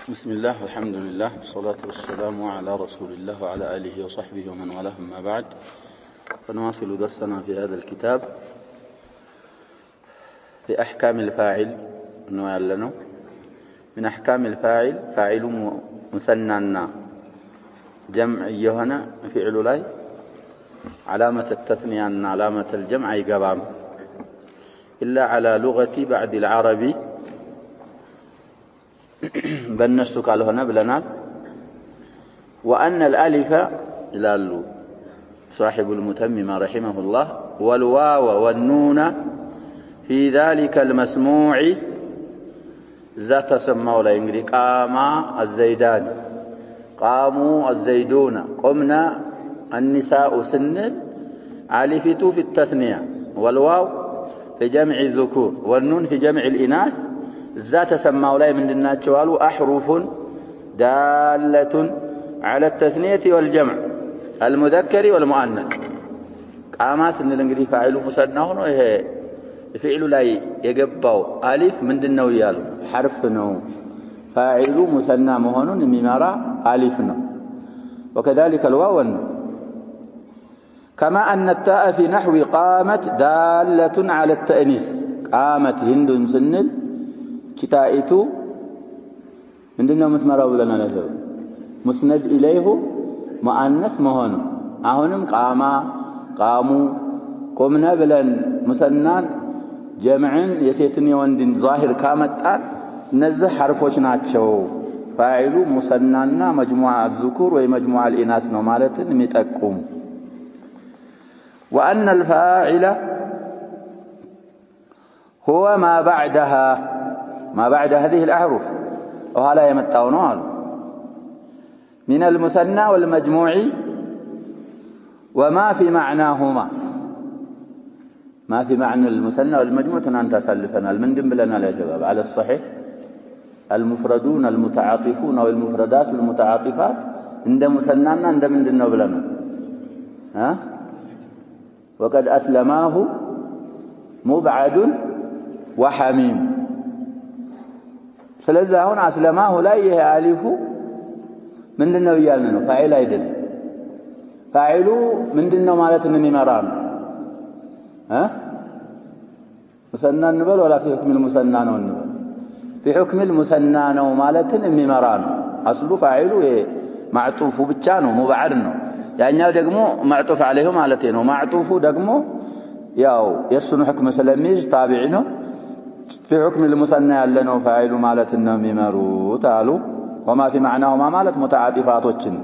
بسم الله والحمد لله والصلاة والسلام على رسول الله وعلى آله وصحبه ومن والاه أما بعد فنواصل درسنا في هذا الكتاب في أحكام الفاعل نعلنه من أحكام الفاعل فاعل مثنى جمع يهنا فعل لاي علامة التثنية أن علامة الجمع يقبام إلا على لغة بعد العربي بالنسو قالوا هنا بلنا وأن الألف لالو صاحب المتمم رحمه الله والواو والنون في ذلك المسموع ذات سموا لا ينقري قام الزيدان قاموا الزيدون قمنا النساء سن ألفتو في التثنية والواو في جمع الذكور والنون في جمع الإناث ذات سموا لا من الناتشوال أحرف دالة على التثنية والجمع المذكر والمؤنث قاماس ان الانجلي فاعل مسنى هو فعل لا يجباو الف ምንድነው ይያሉ حرف ነው فاعل مسنى መሆኑን የሚመራ الف ነው وكذلك الواو كما ان التاء في نحو قامت دالة على التأنيث قامت هند سنل كتائቱ ምንድነው የምትመራው ብለናል አይደል مسند اليه مؤنث መሆኑ አሁንም ቃማ ቃሙ ቆምና ብለን ሙሰናን ጀምዕን የሴትን የወንድን ዛሂር ካመጣን እነዚህ ሐርፎች ናቸው ፋኢሉ ሙሰናና መጅሙዓ الذكور ወይ መጅሙዓ الإناث ነው ማለትን የሚጠቁም وأن الفاعل هو ما بعد هذه الأحرف وهلا يمتعوا نوال من المثنى والمجموع وما في معناهما ما في معنى المثنى والمجموع أنت سلفنا المندم لنا يا شباب على الصحيح المفردون المتعاطفون والمفردات المتعاطفات عند مثنانا عند من دنا بلنا ها وقد أسلماه مبعد وحميم فلذا هنا أسلماه لا يألف من دنا ويالنا فاعل أيضا فاعلوا من دنا مالتنا نمران ها مثنى النبل ولا في حكم المثنى والنبل في حكم المثنى مالتنا نمران أصله فاعلوا معطوف بتشانو مبعرنه يعني دغمو معطوف عليه مالتينو معطوف دغمو ياو يسن حكم سلميج تابعينه في حكم المثنى يالنو فاعل مالتنا نمرو تعالوا وما في معناهما مالت متعاطفاتوچن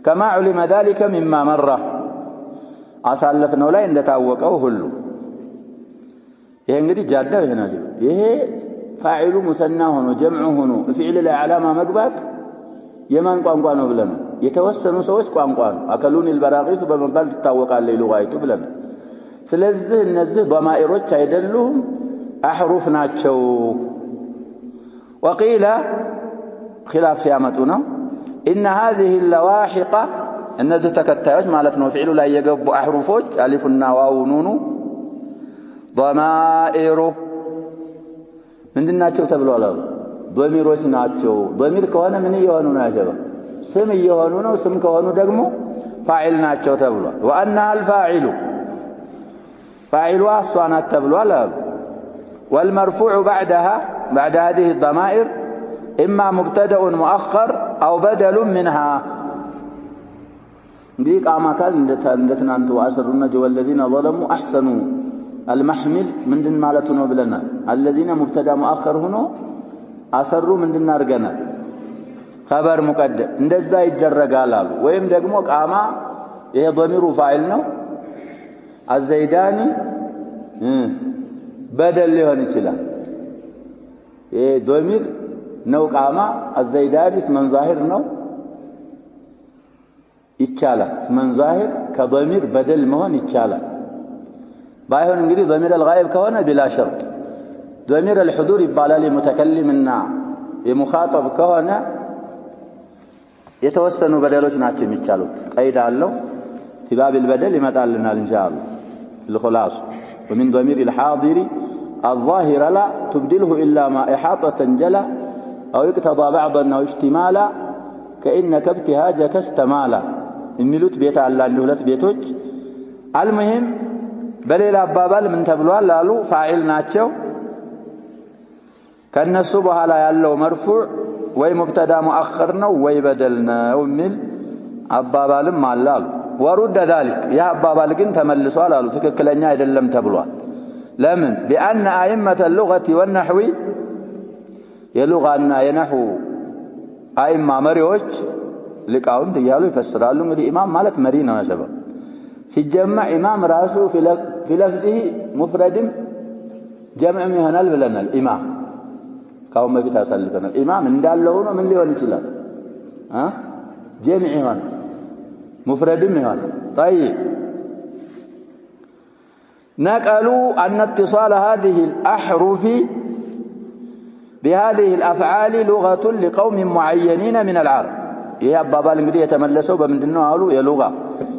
كما علم ذلك مما مر አሳለፍነው ላይ እንደታወቀው ሁሉ ይሄ እንግዲህ ጃዳው ይሄ ነው ይሄ ፋኢሉ ሙሰና ሆኖ ጀምዑ ሆኖ ፊዕል ላይ ዓላማ መግባት የማን ቋንቋ ነው ብለን የተወሰኑ ሰዎች ቋንቋ ነው አከሉን البراغيث በመባል ይታወቃል ለይሉጋይቱ ብለን ስለዚህ እነዚህ ضمائሮች አይደሉም አህሩፍ ናቸው وقيل خلاف ሲያመጡና ان هذه اللواحق እነዚህ ተከታዮች ማለት ነው ፊዕሉ ላይ የገቡ አህሩፎች አሊፍና ዋው ኑኑ ضمائر ምንድናቸው ተብሏል ضميሮች ናቸው ضمير ከሆነ ምን ይሆኑ ናቸው ስም ይሆኑ ነው ስም ከሆኑ ደግሞ ፋኢል ናቸው ተብሏል وانها الفاعل فاعل واصنات ተብሏል والمرفوع بعد هذه الضمائر اما مبتدا مؤخر او بدل منها بقام كان እንደተናንቱ አሰሩና والذين ظلموا احسنوا المحمل ምንድን ማለት ነው ብለናል الذين مبتدا مؤخر ሆኖ አሰሩ ምንድን አርገናል خبر مقدم እንደዛ ይደረጋል አሉ ወይም ደግሞ ቃማ ይሄ ضمير فاعل ነው الزيداني بدل ሊሆን ይችላል ይሄ ضمير ነው ቃማ الزيداني اسم ظاهر ነው ይቻላል اسم ظاهر كضمير بدل መሆን ይቻላል ባይሆን እንግዲህ ضمير الغائب ከሆነ بلا شرط ضمير الحضور ይባላል المتكلمና የሙኻጠብ ከሆነ የተወሰኑ በደሎች ናቸው የሚቻሉት ቀይድ አለው في باب البدل ይመጣልናል ኢንሻአላህ الخلاص ومن ضمير الحاضر الظاهر لا تبدله إلا ما إحاطة جلا أو يقتضى بعضا أو اشتمالا كإنك ابتهاجك استمالا የሚሉት ቤት አለ አንድ ሁለት ቤቶች المهم በሌላ አባባል ምን ተብሏል አሉ ፋኢል ናቸው ከነሱ በኋላ ያለው መርፉዕ ወይ ሙብተዳ ሙአኸር ነው ወይ በደል ነው የሚል አባባልም አለ አሉ ወሩድ ذلك ያ አባባል ግን ተመልሷል አሉ ትክክለኛ አይደለም ተብሏል ለምን بأن أئمة اللغة والنحو የሉጋና የነህው አይማ መሪዎች ሊቃውንት እያሉ ይፈስራሉ እንግዲህ ኢማም ማለት መሪ ነው ያሰበ ሲጀመዕ ኢማም ራሱ في لفظه مفردም ጀምዕም ይሆናል ብለናል ኢማም ካሁን በፊት አሳልፈናል ኢማም እንዳለው ነው ምን ሊሆን ይችላል ጀምዕ ይሆናል مفردም ይሆናል طيب نقلوا أن اتصال هذه الأحرف بهذه الأفعال لغة لقوم معينين من العرب ይሄ አባባል እንግዲህ የተመለሰው በምንድነው አሉ የሉጋ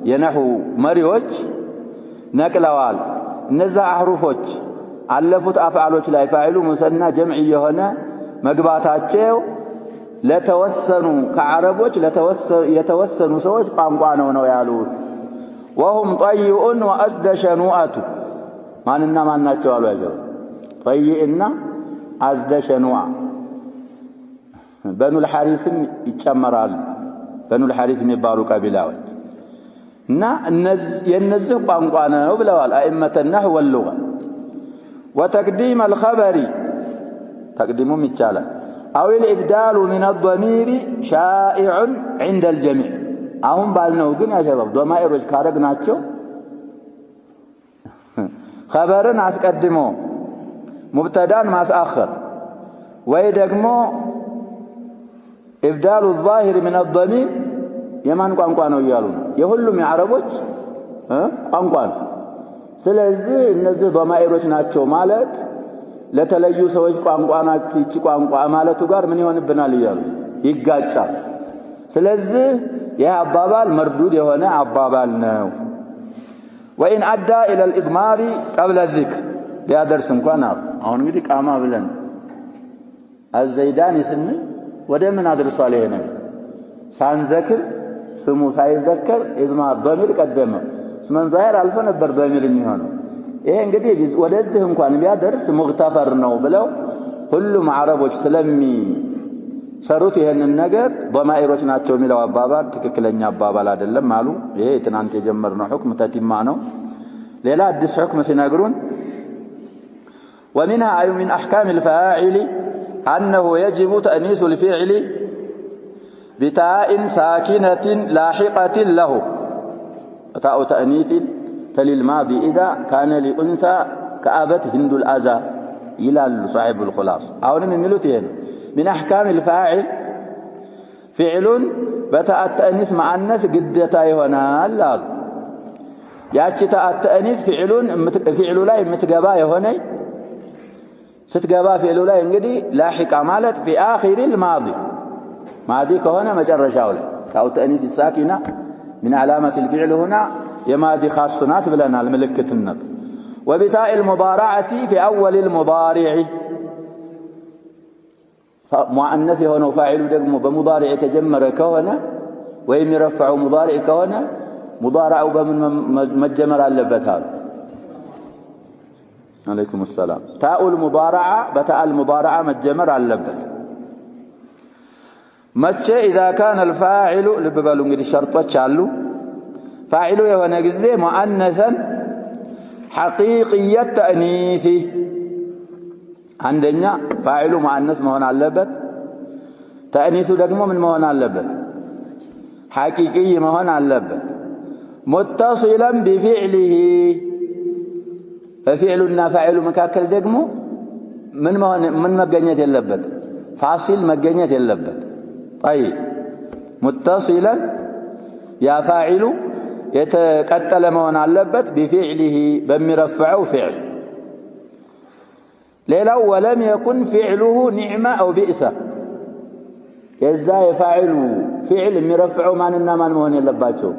የነህው መሪዎች ነቅለዋል እነዛ አህሩፎች አለፉት አፍዓሎች ላይ ፋኢሉ ሙሰና ጀምዕ የሆነ መግባታቸው ለተወሰኑ ከዓረቦች የተወሰኑ ሰዎች ቋንቋ ነው ያሉት وهم طيء وأزدشنوءة ማንና ማናቸው አሉ ያለው طيئና أزدشنوءة بنو الحارث ይጨመራሉ بنو الحارث የሚባሉ ቀቢላዎች እና የነዚህ ቋንቋ ነው ብለዋል أئمة النحو واللغة وتقديم الخبر تقديمهم ይቻላል أو الإبدال من الضمير شائع عند الجميع አሁን ባልነው ግን ያ ሸባብ ዶማኢሮች ካረግናቸው خبرን አስቀድሞ ሙብተዳን ማስአኸር ወይ ደግሞ إبدال الظاهر من الضمير የማን ቋንቋ ነው ይያሉ የሁሉም የአረቦች ቋንቋ ነው ስለዚህ እነዚህ ዶማኢሮች ናቸው ማለት ለተለዩ ሰዎች ቋንቋ ናቸው እቺ ቋንቋ ማለቱ ጋር ምን ይሆንብናል ይያሉ ይጋጫል ስለዚህ ያ አባባል መርዱድ የሆነ አባባል ነው وإن أدى إلى الإضمار قبل الذكر ቢያደርስ እንኳን አሁን እንግዲህ ቃማ ብለን الزيداني ስን ወደ ምን አድርሷል ይሄ ነው ሳንዘክር ስሙ ሳይዘከር ኢድማር ضمير ቀደመ ስመን ዛሂር አልፎ ነበር ضمير የሚሆነው ይሄ እንግዲህ ወደዚህ እንኳን ቢያደርስ ሙግተፈር ነው ብለው ሁሉም አረቦች ሰሩት ይሄንን ነገር ضمائሮች ናቸው የሚለው አባባል ትክክለኛ አባባል አይደለም አሉ ይሄ ትናንት የጀመርነው ሁክም ተቲማ ነው ሌላ አዲስ ሁክም ሲነግሩን ومنها أي من أحكام الفاعل أنه يجب تأنيث الفعل بتاء ساكنة لاحقة له تاء تأنيث للماضي إذا كان لأنثى كأبت هند الأذى إلى صاحب الخلاص أو من ملوتين من أحكام الفاعل فعل بتاء التأنيث مع الناس قدتا يهنا الله ياتي تاء التأنيث فعل لا متقبا يهني ستقبا فعل لا انقدي لاحق مالت في آخر الماضي ماضي كهنا مجرشاو له تاء التأنيث الساكنة من علامة الفعل هنا يماضي خاصنات بلنا الملكة النب وبتاء المضارعة في أول المضارع مؤنث هنا وفاعل ደግሞ በሙዳሪዕ ተጀመረ ከሆነ ወይም ይረፈዑ ሙዳሪዕ ከሆነ ሙዳሪዑ በምን መጀመር አለበት አሉ አለይኩም ሰላም ታኡል ሙዳሪዓ በታኡል ሙዳሪዓ መጀመር አለበት መቼ اذا كان الفاعل ልበሉ እንግዲህ ሸርጦች አሉ ፋዒሉ የሆነ ጊዜ ሙአነሰን حقيقي التأنيث አንደኛ ፋዒሉ ሙአነስ መሆን አለበት ተእኒሱ ደግሞ ምን መሆን አለበት ሐቂቂ መሆን አለበት متصلا بفعله ففعلنا فاعل መካከል ደግሞ ምን መገኘት የለበት ፋሲል መገኘት የለበት طيب متصلا يا فاعل የተቀጠለ መሆን አለበት بفعله በሚረፈعው فعل ሌላው ولم يكن فعله نعمة أو بئس የዛ የፋዒሉ فعل የሚረፈعው ማንና ማን መሆን የለባቸው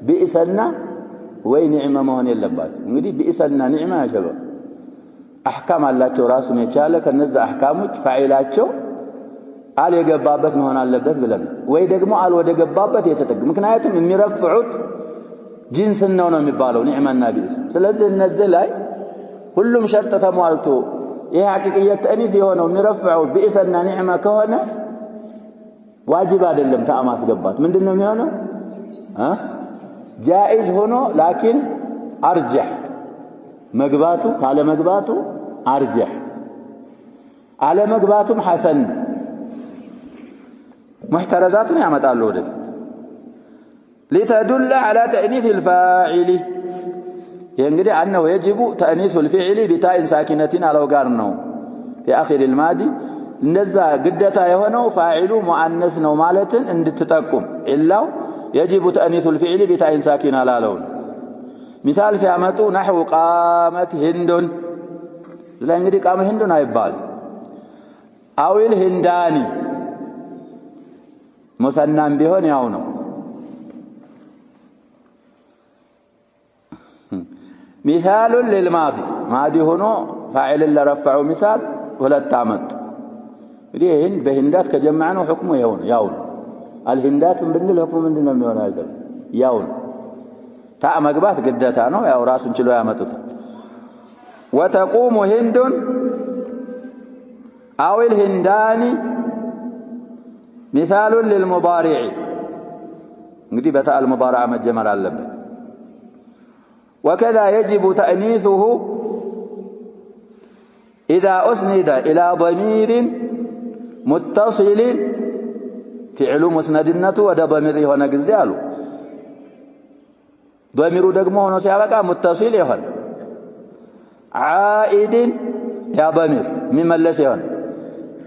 بئسና ወይ نعمة መሆን የለባቸው እንግዲህ بئسና نعمة ያሸበ አህካም አላቸው ራሱን የቻለ ከነዛ አህካሞች ፋዒላቸው አል የገባበት መሆን አለበት ብለን ወይ ደግሞ አል ወደ ገባበት የተጠጋ ምክንያቱም የሚረፍዑት ጂንስ ነው የሚባለው ኒዕማና ቢስ ስለዚህ እነዚህ ላይ ሁሉም ሸርጥ ተሟልቶ ይሄ ሐቂቅየት ተእኒስ የሆነው የሚረፍዑ ቢስና ኒዕማ ከሆነ ዋጅብ አይደለም ታአ ማስገባት ምንድነው የሚሆነው ጃኢዝ ሆኖ ላኪን አርጀህ መግባቱ ካለ መግባቱ አርጀህ አለ መግባቱም ሐሰን محترزاتን ያመጣሉ ወደፊት لتدل على تأنيث الفاعل እንግዲህ أنه يجب تأنيث الفعل بتاء ساكنة على وقار ነው في آخر الماضي እንደዛ ግዴታ የሆነው ፋዒሉ ሙአነስ ነው ማለትን እንድትጠቁም ኢላው يجب تأنيث الفعل بتاء ساكنة ላለው مثال ሲያመጡ نحو قامت هند ለእንግዲህ ቃመ ህንዱን አይባል أو الهنداني مثنى ቢሆን ያው ነው مثال للماضي ማዲ ሆኖ ፋዒል ለረፈዑ مثال ሁለት አመጡ ይሄን በህንዳት ከጀማዕነው ሁክሙ ያው ነው አልህንዳት ብንል ሁክሙ ምንድነው የሚሆነው አይደል ያው ነው ታ መግባት ግዴታ ነው ያው ራሱን ችሎ ያመጡት وتقوم هند أو الهنداني مثال للمضارع እንግዲህ በታء المضارع መጀመር አለበት وكذا يجب تأنيثه إذا أسند إلى ضمير متصل فعل مسندنته وده ضمير هنا جزاله ضمير ደግሞ ሆኖ ሲያበቃ متصل ይሆን عائد يا ضمير مملس ይሆን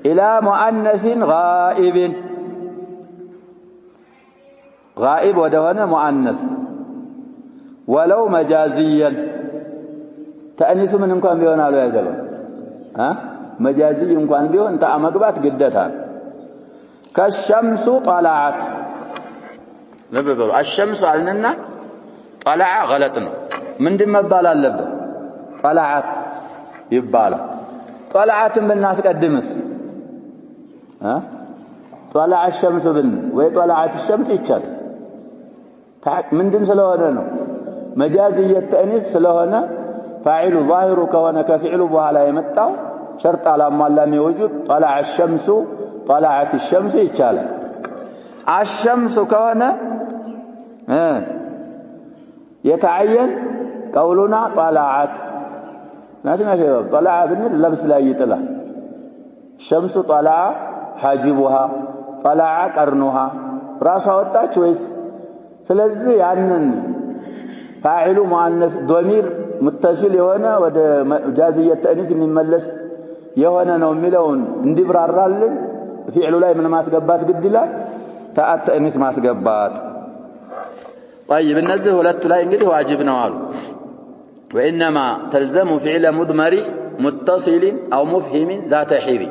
إلى مؤنث غائب غائب ودهنا مؤنث ولو مجازيا تأنيث من እንኳን ቢሆን አሉ ያገባ مجازي እንኳን ቢሆን ታ መግባት ግዴታ كالشمس طلعت ለበበሩ الشمس አልነና طلع غلط ነው ምንድን መባል አለበት طلعت ይባላል طلعትን ብናስቀድምስ طلع الشمس بن وطلعت الشمس ይቻላል ምንድን ስለሆነ ነው مجازية التأنيث ስለሆነ فاعل ظاهر كونه كفعل በኋላ የመጣው شرط አላሟላም የወጁብ طلع الشمس طلعت الشمس ይቻላል الشمس ከሆነ يتعين قولنا طلعت لازم يشباب طلع بنل لبس لا يطلع الشمس طلع حاجبها طلع قرنها راسها ወጣች ወይስ ስለዚህ ያንን فاعل مؤنث ضمير متصل የሆነ ወደ مجازية التأنيث የሚመለስ የሆነ ነው የሚለውን እንዲብራራልን ፊዕሉ ላይ ምን ማስገባት ግድ ይላል ታአ ተእኒስ ማስገባት طيب እነዚህ ሁለቱ ላይ እንግዲህ ዋጅብ ነው አሉ وانما تلزم فعل مضمر متصل او مفهم ذات حيب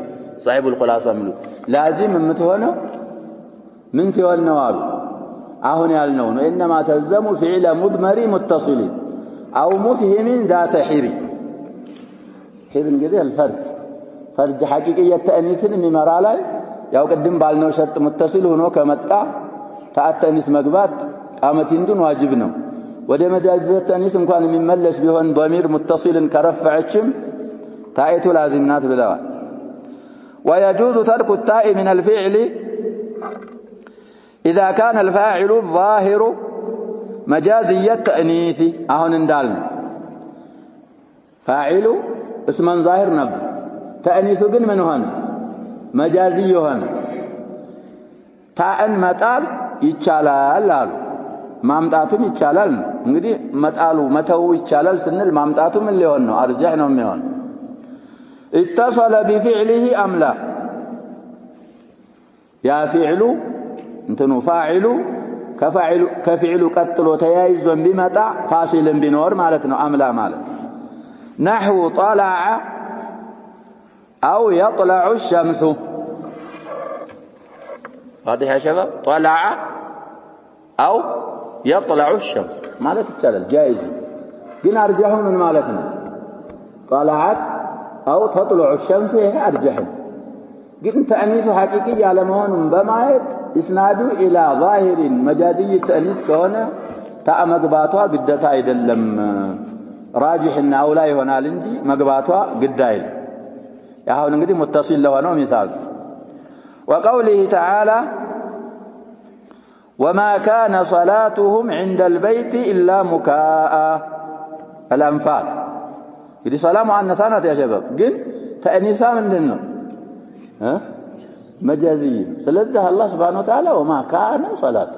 صاحب الخلاصه منه لازم የምትሆነው ምን ሲሆን ነው አሉ አሁን ያልነው ነው انما تلزم فعل مضمر متصل او مفهم ذات حيب حيب እንግዲህ الفرد فرد حقيقية تأنيثን የሚመራ ላይ ያው ቅድም ባልነው ሸርጥ متصل ሆኖ ከመጣ ተአተኒስ መግባት ቃመት እንዱን ዋጅብ ነው ወደ መጃዝየት ተእኒስ እንኳን የሚመለስ ቢሆን ضمير متصل ከረፈعችም ታኢቱ ላዚምናት ብለዋል ويجوز ترك التاء من الفعل إذا كان الفاعل الظاهر مجازي التأنيث አሁን እንዳልን فاعل اسم ظاهر ነበር ተእኒሱ ግን ምን ሆነ መጃዚ ሆነ ታእን መጣል ይቻላል አሉ ማምጣቱም ይቻላል እንግዲህ መጣሉ መተው ይቻላል ስንል ማምጣቱ ምን ሊሆን ነው አርጃህ ነው የሚሆን اتصل بفعله ام لا يا فعل እንትኑ فاعل كفعل ቀጥሎ ተያይዞን ቢመጣ ፋሲልን ቢኖር ማለት ነው አምላ ማለት نحو طلع أو يطلع الشمس واضح يا شباب طلع أو يطلع الشمس مالت التلال جائز قلنا أرجحه من مالتنا طلعت أو تطلع الشمس هي أرجح ግን ተአኒሱ ሐቂቂ ያለ መሆኑን በማየት እስናዱ ኢላ ዛሂሪን መጃዝይ ተአኒስ ከሆነ ተአመግባቷ ግዴታ አይደለም ራጂህና አውላ ይሆናል እንጂ መግባቷ ግድ አይደለም ያሁን እንግዲህ ሙተሲል ለሆነው ሚሳል وقوله تعالى وما كان صلاتهم عند البيت إلا مكاء الأنفال يدي صلاة مؤنثة يا شباب قل تأنيثا من دنو مجازي فلذا الله سبحانه وتعالى وما كان صلاة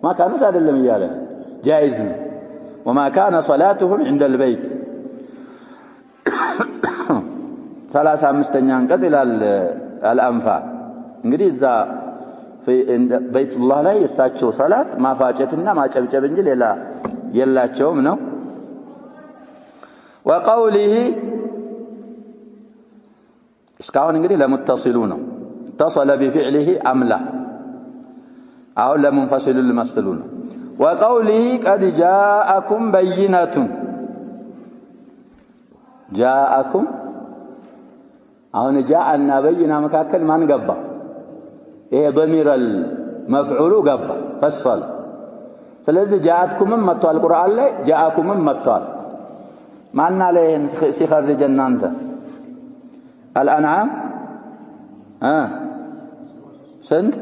ما كانوا هذا اللي مياله جائز وما كان صلاتهم عند البيت ثلاثة مستنيان قتل الأنفال እንግዲህ እዛ በይቱላህ ላይ የሳቸው ሶላት ማፋጨትና ማጨብጨብ እንጂ ሌላ የላቸውም ነው وقوله እስካሁን እንግዲህ ለሙተሲሉ ነው اتصل بفعله املا او لمنفصل المثل ነው وقوله قد جاءكم بينة جاءكم አሁን جاءنا بينة መካከል ማን ገባ ይሄ ضمير المفعول ገባ فصل ስለዚህ جاءتكم መጥቷል ቁርአን ላይ جاءكم መጥቷል ማን አለ ይሄን ሲخرج እናንተ الانعام ስንት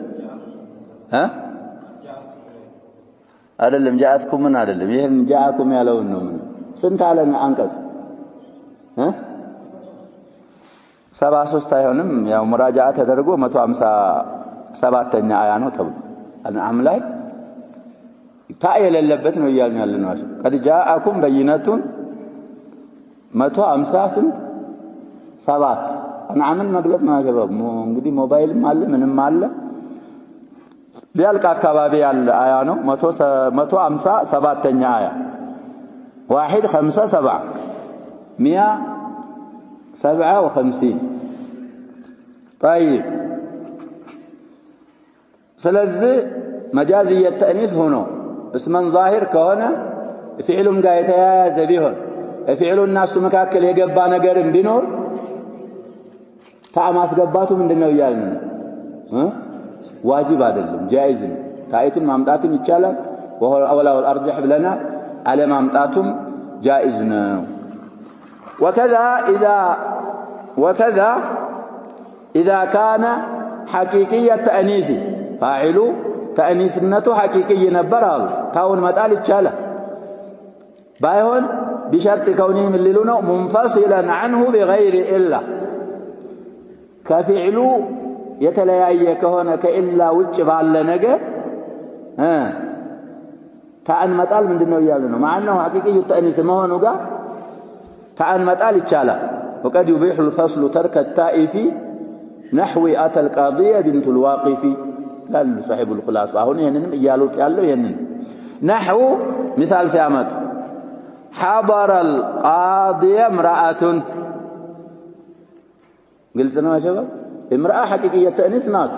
አይደለም جاءتكم ምን አይደለም ይሄን جاءكم ያለውን ነው ምን ስንት አለ አንቀጽ 73 አይሆንም ያው ሙራጃዓ ተደርጎ 157ኛ አያ ነው ተብሎ አንዓም ላይ ታየለለበት ነው ይያልን ያለነው قد جاءكم بينة 157 አንዓምን መግለጽ ነው ያገባው እንግዲህ ሞባይልም አለ ምንም አለ ቢያልቅ አካባቢ ያለ አያ ነው 157ኛ አያ 157 157 طيب ስለዚህ መጃዝየ ተእኒስ ሆኖ እስመን ዛሂር ከሆነ ፊዕሉም ጋር የተያያዘ ቢሆን ፊዕሉና እሱ መካከል የገባ ነገርም ቢኖር ታማስገባቱ ምንድነው ይያልን ዋጅብ አይደለም ጃይዝ ነው ታይቱን ማምጣትም ይቻላል ወላው الارجح ብለና አለ ማምጣቱም ጃይዝ ነው وكذا إذا كان حقيقية تأنيث فاعل تأنيثنته حقيقي نبرال تاون مطال يتشاله بايهون بشرط كونه من للونه منفصلا عنه بغير إلا كفعل يتلياي كهونه كإلا وجه ባለ ነገር ታን መጣል ምንድነው ይያሉ ነው ማነው حقيقي تأنيث መሆኑ ጋር ታን መጣል ይቻላል وقد يبيح الفصل ترك التائف نحو أتى القاضية بنت الواقف قال صاحب الخلاصة هنا ينن يالوت يالو ينن نحو مثال سيامت حضر القاضية امرأة قلت أنا يا شباب امرأة حقيقية تأنيث ناس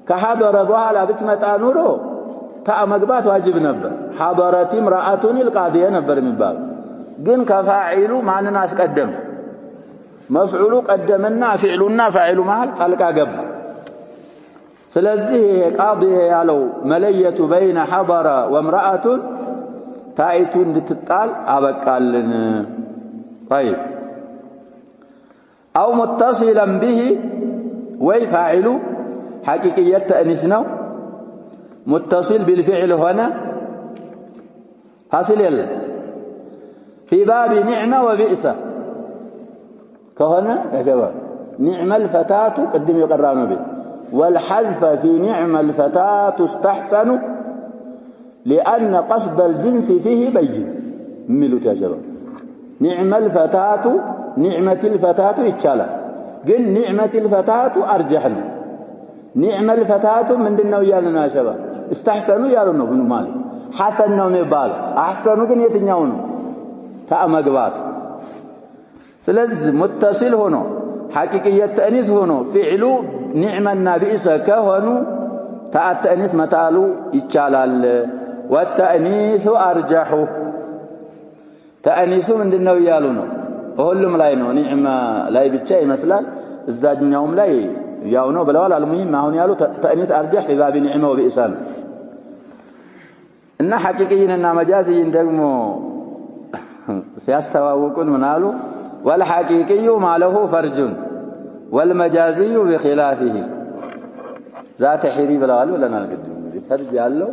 كحضر بها لا بتمت نورو تأمقبات واجب نبر حضرت امرأة القاضية نبر من باب قن كفاعل معنى ناس قدم مفعول قدمنا فعلنا فاعل مال طلقا قبل ስለዚህ ቃዲ ያለው መለየቱ بين حضر وامرأة ታይቱ እንድትጣል አበቃልን طيب او متصلا به ወይ فاعل حقيقية تأنيث ነው متصل بالفعل هنا حاصل يلا في باب نعمة وبئس كهنا يا جماعه نعم الفتاة قدم يقرانه به والحذف في نعم الفتاة استحسن لأن قصد الجنس فيه بين ملوت يا شباب نعم الفتاة نعمة الفتاة يتشالا قل نعمة الفتاة أرجحنا نعم الفتاة من دنا ويالنا يا شباب استحسنوا يالنا بن مالك حسنوا نبال أحسنوا كن يتنيون تأمقبات ስለዚህ متصل ሆኖ حقيقية تأنيث ሆኖ فعل نعمنا بئس ከሆኑ ተأنيث መታሉ ይቻላል والتأنيث أرجح ተأنيث ምንድነው ይያሉ ነው ሁሉም ላይ ነው ኒዕማ ላይ ብቻ ይመስላል እዛኛውም ላይ ያው ነው ብለዋል አልሙሂም አሁን ያሉ ተእኒት አርጃህ ኢባቢ ኒዕማ ወቢኢሳን እና ሐቂቂይንና መጃዝይን ደግሞ ሲያስተዋውቁን ምን አሉ ወልሐቂቂዩ ማለሁ ፈርጁን ወልመጃዝዩ بخلافه ذات حري ብለዋል ብለናል ቅድም እንግዲህ ፈርጅ ያለው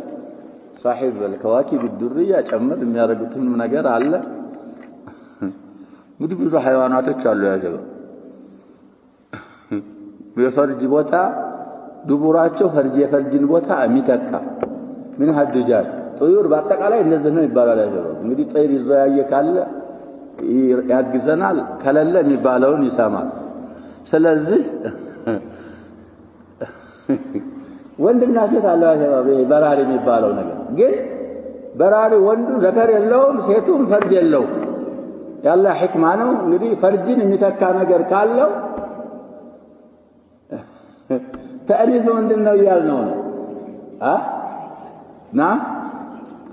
صاحب الكواكب الدرية ጨምር የሚያረጉትም ነገር አለ እንግዲህ ብዙ حيواناتዎች አሉ ያጀበ በፈርጅ ቦታ ዱቡራቸው ፈርጅ የፈርጅን ቦታ የሚተካ ምን ሀድጃል طيور በአጠቃላይ እንደዚህ ነው ይባላል ያጀበ እንግዲህ طير ይዘያየ ካለ ያግዘናል ከለለ የሚባለውን ይሰማል ስለዚህ ወንድና ሴት አለ ያጀበ በራሪ የሚባለው ነገር ግን በራሪ ወንዱ ዘከር የለውም ሴቱም ፈርጅ የለውም ያላ ህክማ ነው እንግዲህ ፈርጅን የሚተካ ነገር ካለው ተአሪፍ ምንድነው ያልነው ና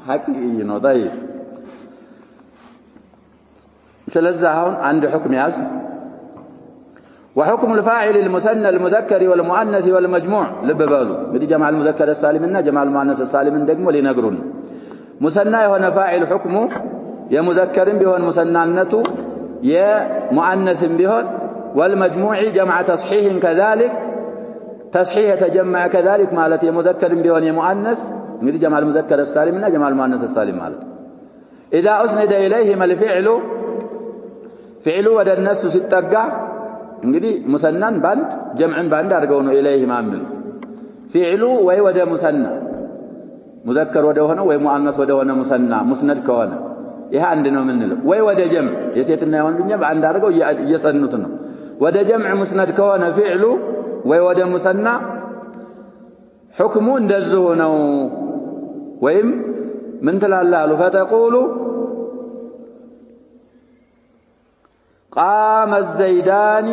حقيقي ነው طيب ስለዚህ አሁን አንድ حكم ያዝ وحكم الفاعل المثنى المذكر والمؤنث والمجموع لببالو እንግዲህ جمع المذكر السالم እና جمع المؤنث السالم ደግሞ ሊነግሩን مثنى የሆነ فاعل حكمه የሙዘከርም ቢሆን ሙሰናነቱ የሙአነስም ቢሆን والمجموع جمع تصحيح كذلك تصحيح يتجمع كذلك ማለት የሙዘከርም ቢሆን የሙአነስ እንግዲህ جمع المذكر السالم እና جمع المؤنث السالم ማለት اذا اسند اليهما الفعل فعل ወደ እነሱ ሲጠጋ እንግዲህ ሙሰናን ባንድ ጀምዕን ባንድ አድርገው ነው ኢለይሂማ ማለት فعل ወይ ወደ ሙሰና ሙዘከር ወደ ሆነ ወይ ሙአነስ ወደ ሆነ ሙሰና ሙስነድ ከሆነ ይሄ አንድ ነው ምንለው ወይ ወደ ጀምዕ የሴትና የወንድኛ በአንድ አድርገው እየሰኑት ነው ወደ ጀምዕ ሙስነድ ከሆነ فعل ወይ ወደ ሙሰና حكمه እንደዚህ ነው ወይም ምን ትላላሉ فتقول قام الزيدان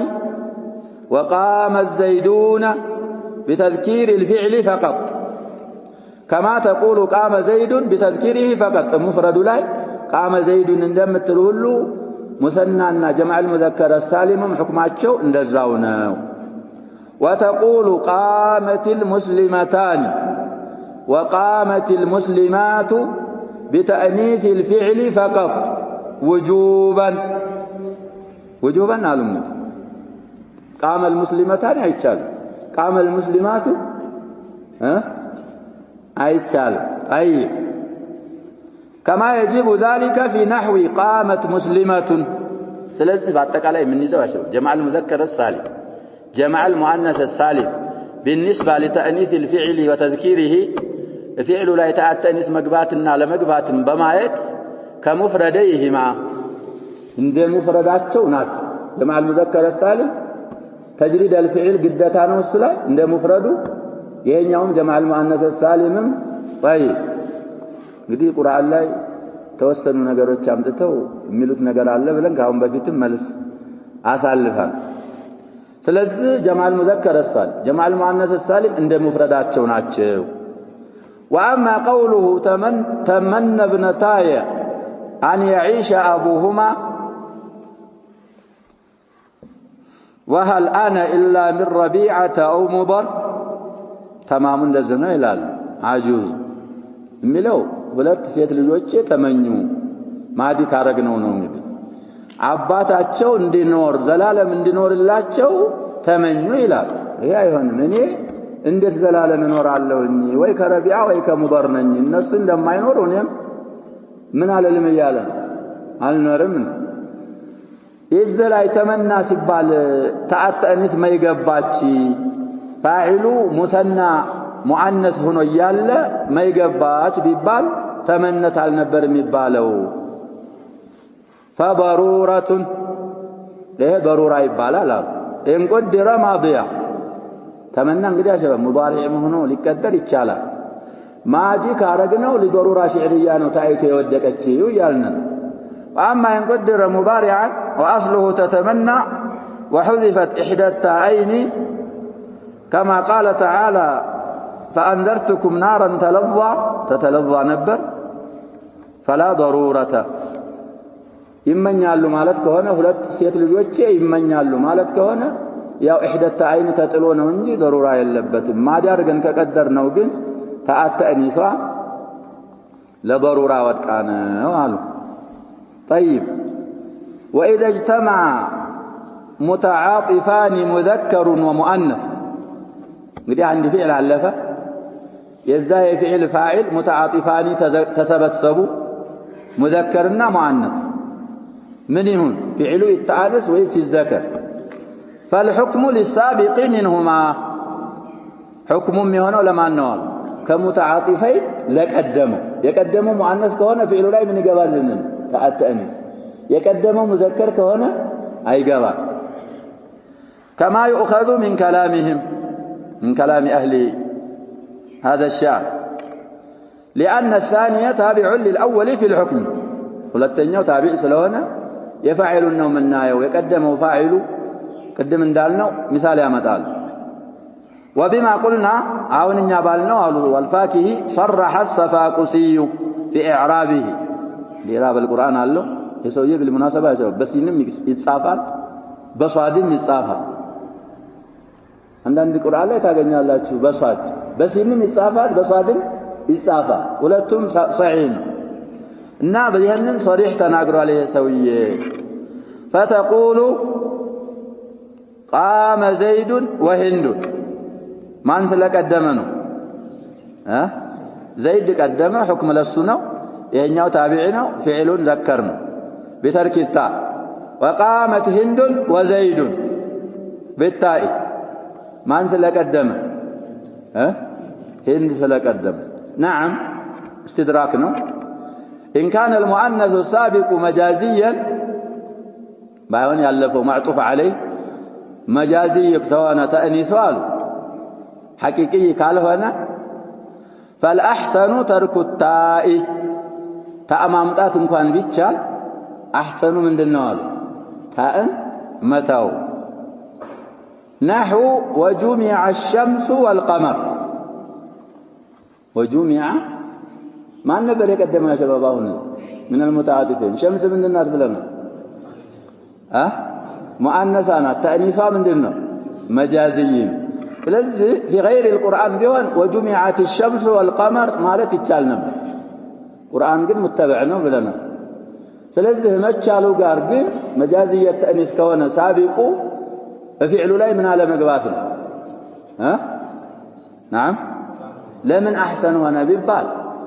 وقام الزيدون بتذكير الفعل فقط كما تقول قام زيد بتذكيره فقط مفرد لا قام زيد እንደምትሉ ሁሉ ሙሰናና جمع المذكر السالم حكماቸው እንደዛው ነው وتقول قامت المسلمتان وقامت المسلمات بتأنيث الفعل فقط وجوبا علم قام المسلمتان አይቻል قام المسلمات አይቻል طيب كما يجب ذلك في نحو قامت مسلمة ስለዚህ በአጠቃላይ ምን ይዘው ያለው جمع المذكر السالم جمع المؤنث السالم بالنسبة لتأنيث الفعل وتذكيره فعل لا يتأنيث مغباتنا لمغباتن በማየት كمفرديهما እንደ ሙፍረዳቸው ናት جمع المذكر السالم تجريد الفعل ግዴታ ነው እሱ ላይ እንደ ሙፍረዱ ይሄኛውም جمع المؤنث السالم طيب እንግዲህ ቁርአን ላይ ተወሰኑ ነገሮች አምጥተው የሚሉት ነገር አለ ብለን ካሁን በፊትም መልስ አሳልፈን ስለዚህ جمع المذكر السالم جمع المؤنث السالم እንደ ሙፍረዳቸው ናቸው واما قوله تمنى ابنتاي ان يعيش ابوهما وهل انا الا من ربيعه او مضر تمام እንደዚህ ነው ይላል አጁዝ የሚለው ሁለት ሴት ልጆች ተመኙ ማዲ ካረግነው ነው እንግዲህ አባታቸው እንዲኖር ዘላለም እንዲኖርላቸው ተመኙ ይላል ይሄ አይሆንም እኔ እንዴት ዘላለም እኖራለሁኝ ወይ ከረቢዓ ወይ ከሙበር ነኝ እነሱ እንደማይኖር እኔም ምን አለልም ይያለ አልኖርም ይዘላይ ተመና ሲባል ተአተኒስ ማይገባች ፋኢሉ ሙሰና ሙአነስ ሆኖ ያለ ማይገባች ቢባል ተመነት አልነበር የሚባለው فضرورة ይሄ ضرورة ይባላል እንቆድረ ማዲያ ተመና እንግዲህ አሸበ ሙዳሪዕ ሆኖ ሊቀደር ይቻላል ማዲ ካረግነው لضرورة شعرية ነው ታይቶ የወደቀችው ያልነው واما ينقدر مضارعا واصله تتمنى وحذفت احدى التاءين كما قال تعالى فانذرتكم نارا تتلظى نبر فلا ضرورة ይመኛሉ ማለት ከሆነ ሁለት ሴት ልጆች ይመኛሉ ማለት ከሆነ ያው ኢህደት ተአይን ተጥሎ ነው እንጂ ضرورة የለበትም ማዳርገን ከቀደርነው ግን ተአተኒሷ ለضرورة ወድቃነው አሉ طيب واذا اجتمع متعاطفان مذكر ومؤنث እንግዲህ አንድ ፊዕል አለፈ የዛ የፊዕል ፋዒል متعاطفان ተሰበሰቡ ሙዘከርና ሙአነስ ምን ይሁን ፊዕሉ ይተአነስ ወይስ ይዘከር فالحكم للسابق منهما حكم የሚሆነው ለማን ነው ከሙተዓጢፈይ ለቀደመው የቀደመው ሙአነስ ከሆነ ፊዕሉ ላይ ምን ይገባልን ተአተኒ የቀደመው ሙዘከር ከሆነ አይገባ كما يؤخذ من كلامهم من كلام أهل هذا الشعر لأن الثانية تابع للأول في الحكم ሁለተኛው ታቢዕ ስለሆነ የፋዒሉን ነው የምናየው የቀደመው ፋዒሉ ቅድም እንዳልነው ምሳሌ ያመጣል وبما قلنا አሁንኛ ባልነው አሉ والفاكهي صرح السفاقسي في إعرابه لإعراب القرآن አለው የሰውዬ بالمناسبة በሲንም ይጻፋል በሷድም ይጻፋል አንዳንድ ቁርአን ላይ ታገኛላችሁ በሷድ በሲንም ይጻፋል በሷድም ይጻፋል ሁለቱም صحيح ነው እና በዚህንን صريح ተናግሯል ይሄ ሰውዬ فتقول قام زيد وهند ማን ስለቀደመ ነው زيد ቀደመ حكم ለሱ ነው ይሄኛው ታቢዒ ነው ፊዕሉን ዘከር ነው بترك التاء وقامت هند وزيد بالتاء ማን ስለቀደመ هند ስለቀደመ نعم استدراك ነው إن كان المؤنث السابق مجازيا بايون يالفو معطوف عليه مجازي كتوانا تأنيثوال حقيقي كالهونا فالأحسن ترك التاء تأمامتات انكوان بيتشال أحسن من دنوال تاء متاو نحو وجمع الشمس والقمر وجمع ما نبر يقدم يا شباب هنا من المتعاطفين شمس من الناس بلنا مؤنثانا تأنيثا من دنو مجازيين لذي في غير القرآن بيون وجمعت الشمس والقمر مالت يتشال نبر قرآن قد متبعنا بلنا فلذي ما تشالوا قاربين مجازية تأنيث كونا سابقوا ففعلوا لا من على مقبافنا نعم لمن أحسن وانا ببال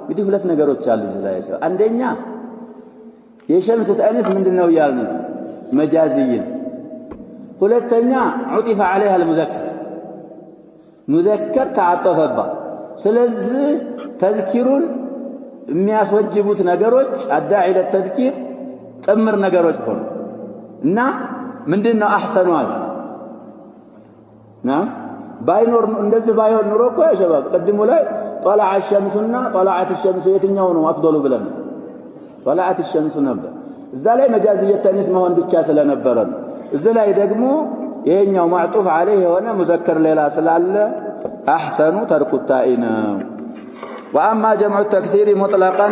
بدي ሁለት ነገሮች አሉ እዚህ አንደኛ የሸምስ ተአኒስ ምንድነው ያልነው መጃዚይ ሁለተኛ عطف عليها المذكر مذكر ተዓጠፈባ ስለዚህ ተዝኪሩን የሚያስወጅቡት ነገሮች አዳዒ ለተዝኪር ጥምር ነገሮች ሆነ እና ምንድነው አህሰኑ አለ ና ባይኖር እንደዚህ ባይሆን ኑሮ እኮ ያ ሸባብ ቀድሞ ላይ طلع الشمسنا طلعت الشمس የትኛው ነው አፍضل ብለን طلعت الشمس ነበር እዛ ላይ መጃዝየ ተኒስ መሆን ብቻ ስለነበረ እዛ ላይ ደግሞ ይሄኛው معطوف عليه የሆነ ሙዘከር ሌላ ስላለ احسن ترك التائن واما جمع التكسير مطلقا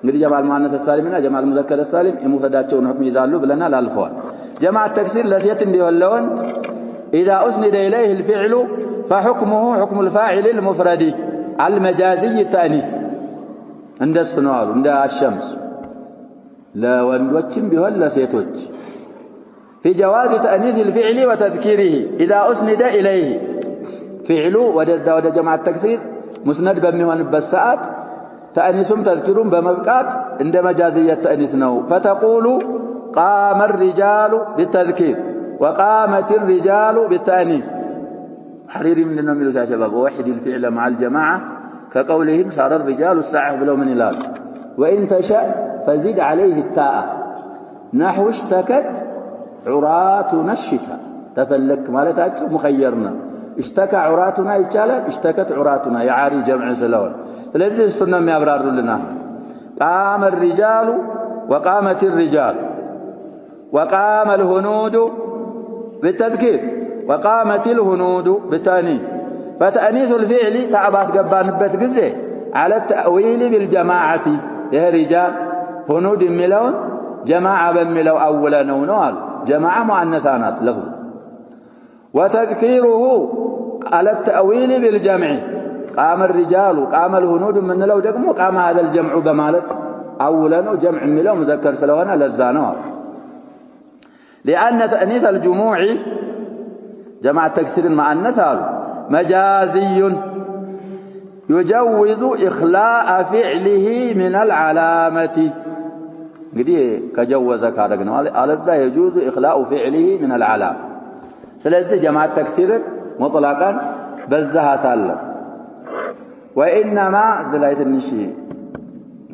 እንግዲህ ጀማል ሙአነስ ሳሊምና ጀማል ሙዘከር ሳሊም የሙፈዳቸውን ሁክም ይዛሉ ብለናል አልፈዋል جمع التكسير ለሴት እንዲወለውን اذا اسند اليه الفعل فحكمه حكم الفاعل المفرد المجازي التأنيث عند السنوال عند الشمس لا وندوچم بيሆን ለሴቶች في جواز تأنيث الفعل وتذكيره إذا أسند إليه فعل ወደ جمع التكسير مسند በሚሆንበት ሰዓት تأنيثም ተذكيሩም በመብቃት እንደ መጃዝየ ተأنيث ነው فتقول قام الرجال بالتذكير وقامت الرجال بالتأنيث حريري من النميل يا شباب ووحد الفعل مع الجماعة كقولهم صار الرجال الساعة بلو من الآن وإن تشاء فزد عليه التاء نحو اشتكت عراتنا الشتاء تفلك مالتك مخيرنا اشتكى عراتنا يتشالا اشتكت عراتنا يعاري جمع سلوان فلذي السنة ما يبرار لنا قام الرجال وقامت الرجال وقام الهنود بالتذكير وقامت الهنود بالتأنيث فتأنيث الفعل تعباس قبانبت قزي على التأويل بالجماعة يا رجال هنود ملون جماعة بملو أولا نونوال جماعة مؤنثانات له وتذكيره على التأويل بالجمع قام الرجال قام الهنود من لو دقمو قام هذا الجمع بمالت أولا جمع من لو مذكر سلوانا لزانوا لأن تأنيث الجموع جمع تكسير المؤنث مجازي يجوز إخلاء فعله من العلامة قدي كجوز كارغنا على ذا يجوز إخلاء فعله من العلامة فلذا جمع تكسير مطلقا بزها سالم وإنما زلايت النشي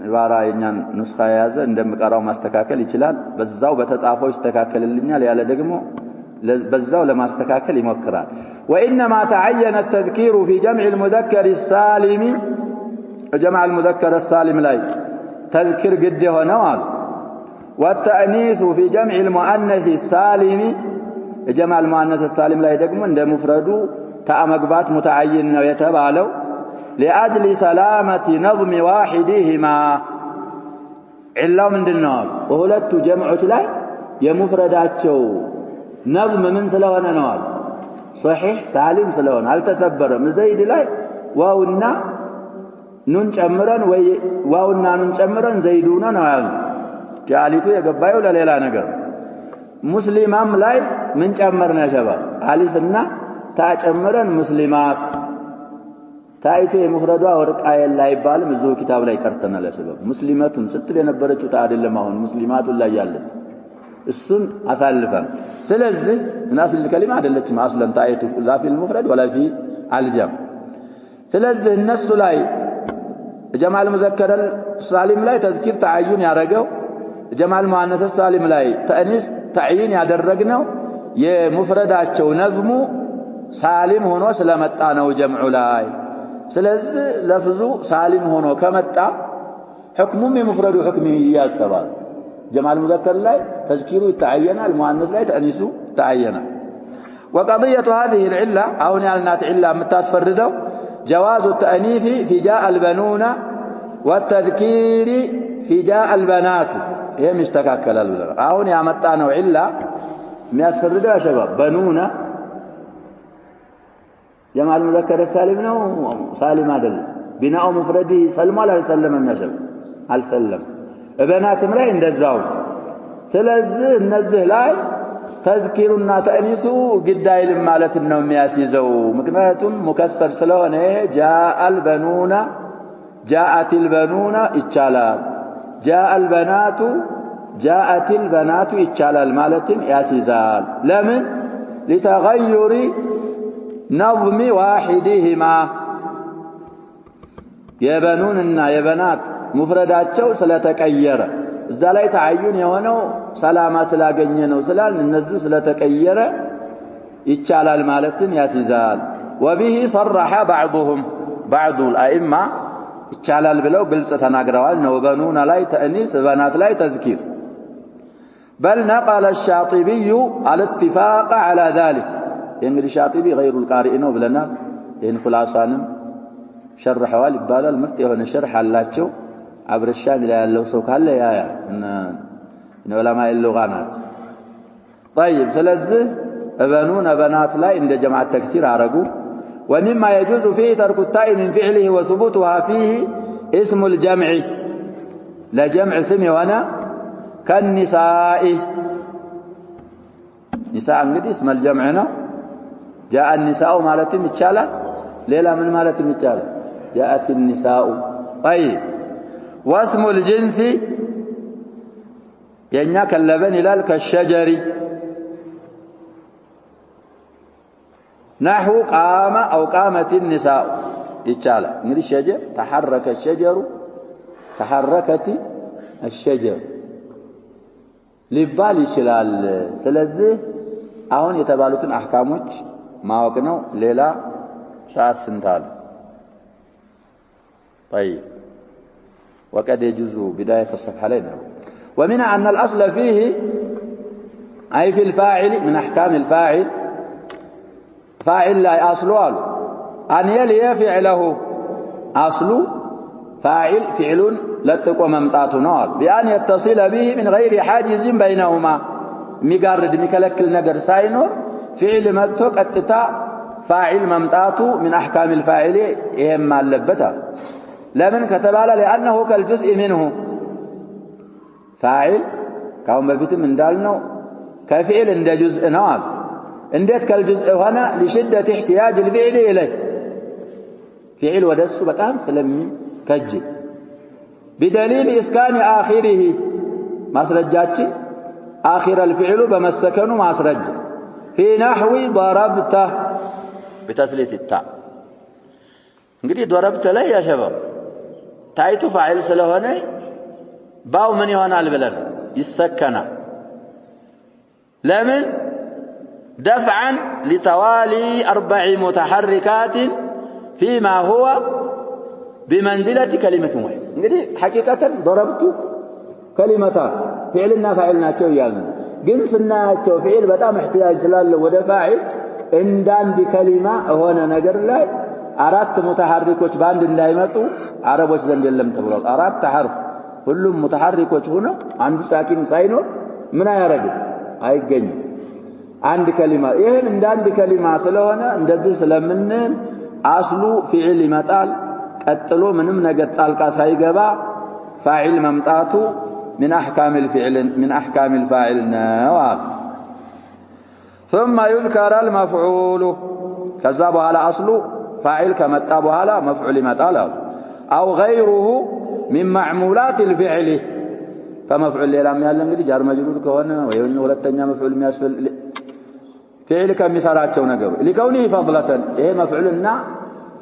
عبارة يعني نسخة يازة عندما قرأوا ما استكاكل يشلال بزاو بتتصافو يستكاكل اللي يالا دقمو بزاو لما استكاكل يمكران وإنما تعين التذكير في جمع المذكر السالم جمع المذكر السالم لا تذكر قد هنا والتأنيث في جمع المؤنث السالم جمع المؤنث السالم لا يدقم عند مفردو تأمقبات متعين ويتبالو لأجل سلامة نظم واحدهما علّا من النار وهلت جمعت لا يمفرداتشو نظم من سلوان نار صحيح سالم سلوان هل تسبر مزيد لا واونا نون جمران واونا نون جمران زيدونا نار جاليتو يقبايو لليلا نقر مسلمام لاي من جمرنا شباب ألفنا تا جمران مسلمات تايتو يمفردوا ورقاي لا يبالم ازو كتاب لا يقرتنا لشباب مسلماتون ستل የነበረችው ታደለም አሁን ሙስሊማቱ ላይ ያለ እሱን አሳልፈን ስለዚህ ናፊል ከሊማ አይደለችም አስለን ታይቱ لا في المفرد ولا في الجمع ስለዚህ እነሱ ላይ جمع المذكر السالم ላይ ተዝኪር ተዓዩን ያረጋው جمع المؤنث السالم ላይ ተአኒስ ተዓይን ያደረግነው የሙፍረዳቸው ነዝሙ ሳሊም ሆኖ ስለመጣ ነው ጀምዑ ላይ ስለዚህ ለፍዙ ሳሊም ሆኖ ከመጣ حكمه مفرد حكمه يستبان جمع المذكر لا تذكيره تعين المؤنث لا تأنيسه تعين وقضية هذه العلة أو نالنات علة متاسفردو جواز التأنيث في جاء البنون والتذكير في جاء البنات هي مشتكاكل أو نعمتانو علة متاسفردو يا شباب بنون جمع المذكر السالم نو سالم هذا بناء مفرده سلم ولا يسلم يا شباب هل سلم بناتم لا እንደዛው ስለዚህ እነዚህ ላይ ተዝኪሩና ተእኒሱ ግዳይል ማለት ነው የሚያስይዘው ምክንያቱም ሙከሰር ስለሆነ ጃአል በኑና ጃአቲል በኑና ይቻላል ጃአል በናቱ ጃአቲል በናቱ ይቻላል ማለትም ያስይዛል ለምን لتغير نظم واحدهما የበኑንና የበናት ሙፍረዳቸው ስለተቀየረ እዛ ላይ ተዓዩን የሆነው ሰላማ ስላገኘ ነው ስላል እነዚህ ስለተቀየረ ይቻላል ማለትን ያስይዛል وبه صرح بعض الائمه ይቻላል ብለው ግልጽ ተናግረዋል ነው በኑና ላይ ተእኒስ በናት ላይ ተዝኪር بل نقل الشاطبي على اتفاق على ذلك يعني الشاطبي غير القارئ ነው ብለና ይሄን خلاصانم شرحوا ይባላል ምርጥ የሆነ شرح አላቸው አብረሻም ላይ ያለው ሰው ካለ ያ እነ ዑለማ ይልጋናት طيب ስለዚህ በኑና በናት ላይ እንደ ጀማዓ ተክሲር አረጉ ومما يجوز فيه ترك التاء من فعله وثبوتها فيه اسم الجمع لا جمع اسم وانا كالنساء نساء እንግዲህ اسم الجمع ነው جاء النساء ማለትም ይቻላል ሌላ ምን ማለትም ይቻላል جاءت النساء طيب واسم الجنس የኛ ከለበን ይላል ከሸጀሪ نحو قام أو قامت النساء يتشالى እንግዲህ ሸጀር تحرك الشجر تحركت الشجر ሊባል ይችላል ስለዚህ አሁን የተባሉትን አህካሞች ማወቅ ነው ሌላ ሰዓት ስንታል طيب وقد يجوز بداية الصفحة لنا ومن أن الأصل فيه أي في الفاعل من أحكام الفاعل فاعل لا أصله أن يلي فعله أصل فاعل فعل لتقوى ممتاتنا بأن يتصل به من غير حاجز بينهما ميقارد ميكلكل نقر ساينور فعل متو قطتا فاعل ممطاتو من احكام الفاعل يهم አለበታ ለምን ከተባለ لانه كالجزء منه فاعل ካሁን በፊትም እንዳልነው ከፊዕል እንደ جزء ነው አለ እንዴት ከልجزء ሆነ لشده احتياج الفعل اليه فعل ወደሱ በጣም ስለሚከጅ بدليل اسكان اخره ማስረጃችን اخر الفعل በመሰከኑ ማስረጃ في نحو ضربته بتثليث التاء እንግዲህ ضربته ላይ ያሸበው ታይቱ ፋዒል ስለሆነ باو من ይሆናል ብለን ይሰከናል لمن دفعا لتوالي 4 متحركات فيما هو بمنزلة كلمة واحدة እንግዲህ حقيقة ضربت كلمتان فعلنا فاعلناቸው ያሉ ግን ስናያቸው فعل በጣም احتياج ስላለው ወደ ፋዒል እንዳንድ ከሊማ ሆነ ነገር ላይ አራት ሙተሐሪኮች ባንድ እንዳይመጡ አረቦች ዘንድ የለም ተብሏል አራት ሐርፍ ሁሉም ሙተሐሪኮች ሆነው አንዱ ሳኪን ሳይኖር ምን አያረግም አይገኝም አንድ ከሊማ ይሄን እንዳንድ ከሊማ ስለሆነ እንደዚህ ስለምን አስሉ ፊዕል ይመጣል ቀጥሎ ምንም ነገር ጣልቃ ሳይገባ ፋዒል መምጣቱ من احكام الفاعل نوال ثم يذكر المفعول كذا بኋላ اصل فاعل ከመጣ በኋላ مفعول ይመጣል او غيره من معمولات الفعل فمفعول ሌላም ያለ እንግዲህ ጃር መጅሩር ከሆነ ወይ ሁለተኛ مفعول የሚያስፈል فعل ከሚሰራቸው ነገር لكونه فضلة ይሄ مفعولና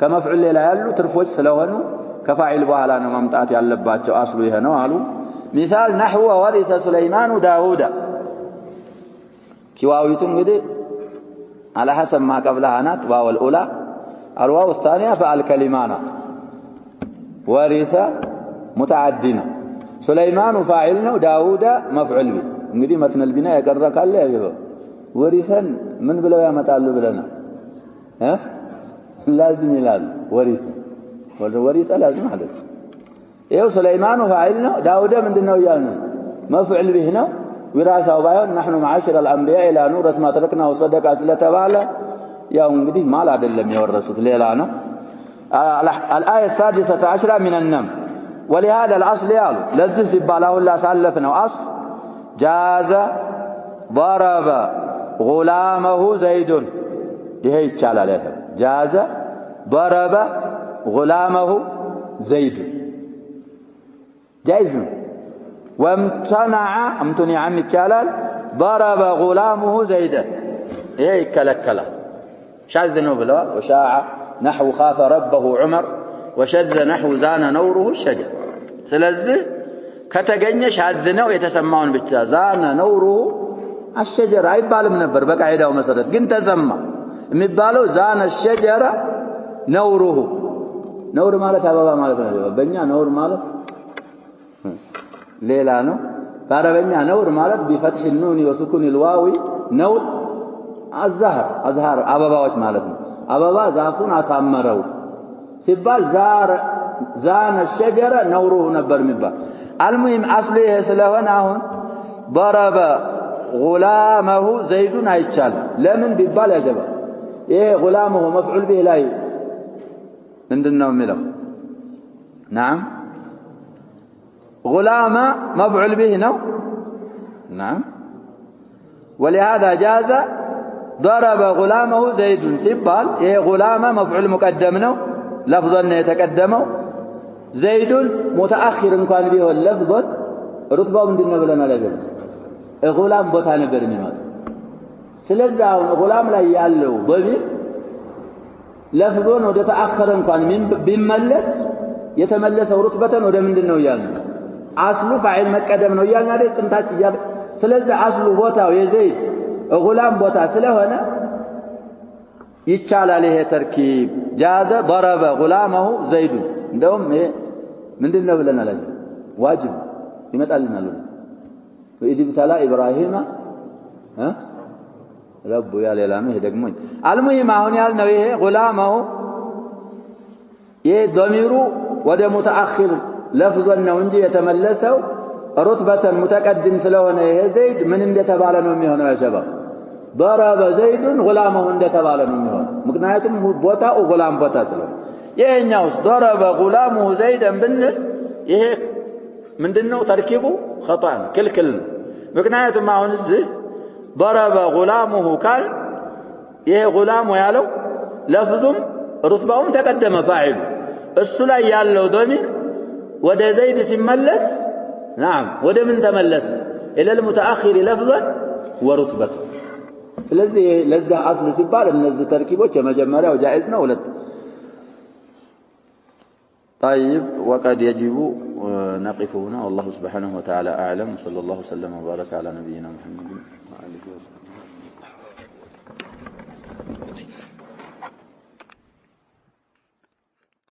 ከመፍዑል ሌላ ያሉ ትርፎች ስለሆኑ ከፋዒል በኋላ ነው መምጣት ያለባቸው አስሉ ይሄ ነው አሉ مثال نحو ورث سليمان داوود كواويت እንግዲህ على حسب ما قبلها نات واو الاولى الواو الثانيه فالكلمانا ورث متعدنا سليمان فاعل ነው داوود مفعول به እንግዲህ متن البناء يقرقال ያገበ ورثን ምን ብለው ያመጣሉ ብለና لازم ይላል ورث لازم ማለት ይሄው سليمان فاعل ነው داوود ምንድነው ያልነው مفعول به ነው وراثه بايون نحن معاشر الانبياء لا نورث ما تركنا وصدق ስለተባለ ያው እንግዲህ ማል አይደለም የወረሱት ሌላ ነው الايه السادسة عشرة من النم ولهذا الاصل يالو ለዚህ ሲባል አሁን ላሳለፍነው اصل جاز ضرب غلامه زيد ይሄ ይቻላል جاز ضرب غلامه زيد جائز وامتنع عن الجلال ضرب غلامه زيدا ايه يكلكلا شاذ بلا وشاع نحو خاف ربه عمر وشذ نحو زان نوره الشجر ስለዚህ ከተገኘ ሻዝ ነው የተሰማውን ብቻ ዛነ ነውሩ الشجر አይባልም ነበር በቃይዳው መሰረት ግን ተሰማ የሚባለው ዛነ الشجر نوره نور ማለት አበባ ማለት ነው በእኛ ነውር ማለት ሌላ ነው በአረበኛ ነውር ማለት بفتح النون وسكون الواو نور الزهر አበባዎች ማለት ነው አበባ ዛፉን አሳመረው ሲባል ዛነ الشجر نوره ነበር የሚባል المهم اصل ይሄ ስለሆነ አሁን ضرب غلامه زيد አይቻል ለምን ቢባል ያጀባ ይሄ غلامه مفعول به ላይ ምንድነው የሚለው نعم غلام مفعول به نو نعم ولهذا جاز ضرب غلامه زيد سبال ايه غلام مفعول مقدم نو لفظا يتقدمه زيد متأخر እንኳን ቢሆን لفظا رتبه ምንድነው ብለናል አይደል غلام ቦታ ነበር የሚመጣ ስለዚህ አሁን غلام ላይ ያለው ضمير لفظون ወደ ተአخر እንኳን ቢመለስ የተመለሰው ሩትበተን ወደ ምንድነው ያለው አስሉ ፋዒል መቀደም ነው ያልና አይደል ጥንታች ይያል ስለዚህ አስሉ ቦታው የዘይድ غلام ቦታ ስለሆነ ይቻላል ይሄ ተርኪብ جاز ضرب غلامه زيد እንደውም ምንድነው ብለናል ዋጅብ ይመጣልናል وإذ ابتلى إبراهيم رب يا ሌላ ነው ይሄ ደግሞ المهم አሁን ያልነው ይሄ غلامه ይሄ ضميሩ ወደ متأخر لفظا ነው እንጂ የተመለሰው ሩትበተን متقدم ስለሆነ ይሄ ዘይድ ምን እንደተባለ ነው የሚሆነው ያሸባ ضرب زيد غلامه እንደተባለ ነው የሚሆነው ምክንያቱም ቦታው غلام ቦታ ስለሆነ ይሄኛውስ ضرب غلامه زيدا ብንል ይሄ ምንድነው ተርኪቡ خطأ ክልክል ነው ምክንያቱም አሁን እዚህ ضرب غلامه ካል ይሄ غلام ያለው ለፍዙም ሩትባውም ተቀደመ ፋዒሉ እሱ ላይ ያለው ضمير ወደ ዘይድ ሲመለስ نعم ወደ ምን ተመለሰ الى المتاخر لفظا ورتبه ስለዚህ ለዛ አስሉ ሲባል እነዚህ ተርኪቦች የመጀመሪያው جائز ነው ሁለት طيب وقد يجب نقف هنا والله سبحانه وتعالى اعلم صلى الله وسلم وبارك على نبينا محمد وعلى اله وصحبه